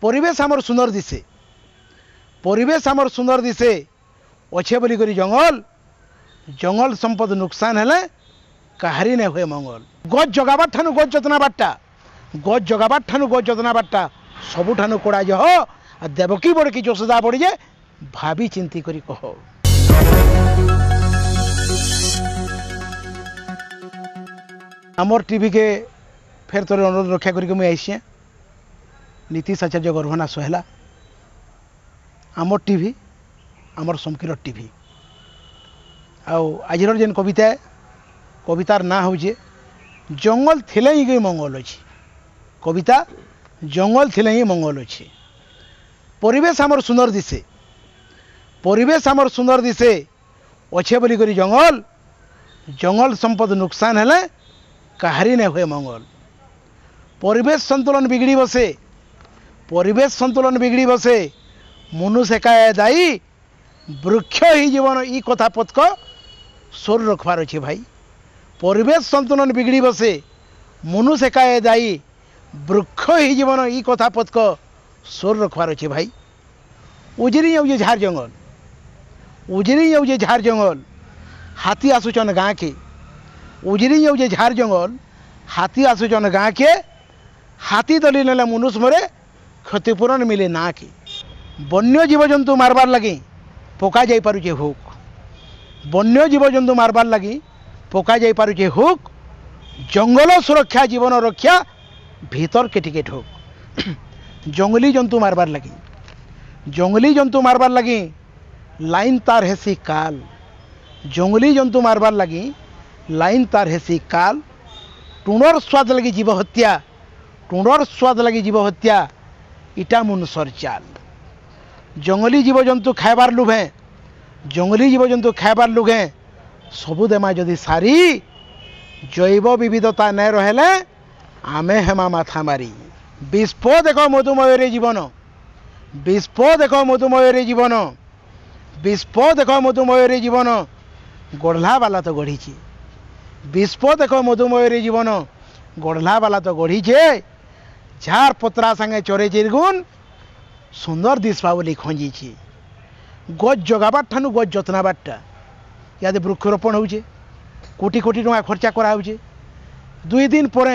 परिवेश आमर सुंदर दिसे परिवेश आमर सुंदर दिसे अच्छे बोली करी जंगल संपद नुकसान हेले कहारी ने हुए मंगल गज जगाबार ठानु गज जतना बाट्टा गज जगाबार ठानु गज जतना बाट्टा सबु ठानु कोड़ा जह आ देवकी बड़की यशोदा बड़ी जे भाभी चिंती करी कह आमर टीवी के फेर तोर अनुरोध रक्षा करके मुझे आईसी नीतीश आचार्य गर्भना सोहेला आमर टीवी आमर समकीर टीवी आज जेन कविता कवितार ना हूँ जंगल थिले ही मंगल अच्छी कविता जंगल थिले ही मंगल अच्छी परिवेश आमर सुंदर दिसे परिवेश आमर सुंदर दिसे अच्छे बोली करी जंगल संपद नुकसान हेले कहारी ने हुए मंगल परिवेश संतुलन बिगड़ी बसे परिवेश संतुलन बिगड़ी बसे मनुष्य का दायी वृक्ष ही जीवन ई कथा पथक सोर रखबार अच्छे भाई परिवेश संतुलन बिगड़ी बसे मनुष्य का दायी वृक्ष ही जीवन ई कथा पथक सोर रखबार अच्छे भाई उजरी जाऊे झार जंगल उजरी जाऊे झार जंगल हाथी आसुचन गाँ के उजरी जाऊे झार जंगल हाथी आसुचन गाँ के हाथी दली नेले मनुष्य मरे क्षतिपूरण मिले ना के वन्य जीवजंतु मारबार लगी पका जाई पारुचे हुक वन्य जीवजंतु मारबार लगी पका जाई पारुचे हुक जंगल सुरक्षा जीवन रक्षा भीतर के टिकेट हुक जंगली जंतु मारबार लगी लाइन तार हेसी काल जंगली जंतु मारबार लगी लाइन तार हेसी काल टुणर स्वाद लगी जीव हत्या टुणर स्वाद लगी जीव हत्या इटा मनुष्यर चाल जंगली जीवजंतु खाइबार लुभे जंगली जीवजंतु खाइबार लुभे सबु देमा जदि सारी जैव विविधता न रहे आमे हेमा माथा मारी विस्प देख मधुमय जीवन विस्प देख मधुमय जीवन विस्प देख मधुमय जीवन गढ़ला वाला तो गढ़ी विस्प देख मधुमय जीवन गढ़ला वाला तो गढ़ी झार पत्रा संगे चोरे चिरगुन सुंदर दिशा बोली खंजी गज जगाबार ठानु गज जतनाबारटा इद वृक्षरोपण हो कोटी कोटी टका खर्चा करा दुई दिन पर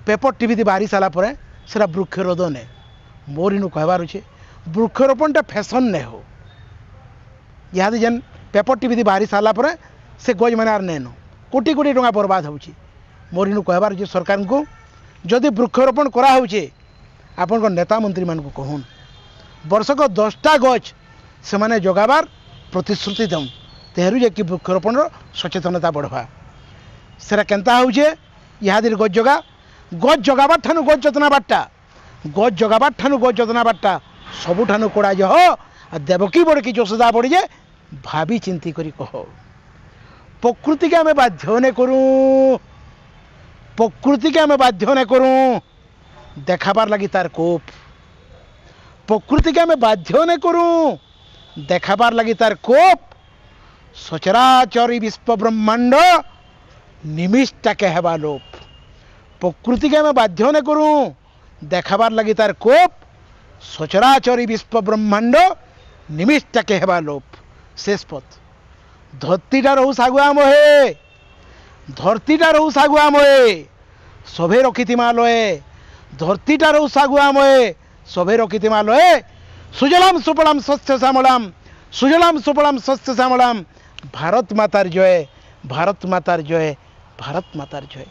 पेपर टीवी बाहरी सारा पर से वृक्षरोधन है मोर इनु कहबार अच्छे वृक्षरोपणटा फैशन ने हो इहाद जेन पेपर टीवी बाहरी सारा पर से गज मैंने आर नेन कोटी कोटी टका बर्बाद हो मोर इनु कहबार अच्छे सरकार को जदि वृक्षरोपण कराऊे आपण नेता मंत्री मान कहून वर्षक 10टा गज से माने जगाबार प्रतिश्रुति दम तेहरू जे कि वृक्षरोपण सचेतनता बढ़वा सेरा केनता होउजे इहादिर गज जगाबार ठानु गज जतना बाट्टा गज जगाबार ठानु गज जतना बाट्टा सबु ठानु कोड़ा जह आ देवकी बड़की यशोदा बड़ी जे भाभी चिंती करी कह प्रकृति के आमे बाध्य ने करूँ प्रकृति के आमे बाध्य ने करूँ देखाबार लगी तार कोप प्रकृति के आमे बाध्य ने करूँ देखाबार लगी तार कोप सचराचर विश्व ब्रह्मांड निमिषटा के हेबा लोप प्रकृति के आमे बाध्य ने करूँ देखाबार लगी तार कोप सचराचर विश्व ब्रह्मांड निमिषटा के हेबा लोप शेष पथ धरतीटा रहू सागुआ मोहे धरतीटा रहू सागुआ मोहे सभे रखिथिमा लए धरतीटा रहू सागुआ मोहे सभे रखिथिमा लए सुजलाम सुफलाम शस्य श्यामलाम सुजलाम सुफलाम शस्य श्यामलाम भारत मातार जय भारत मातार जय भारत मातार जय।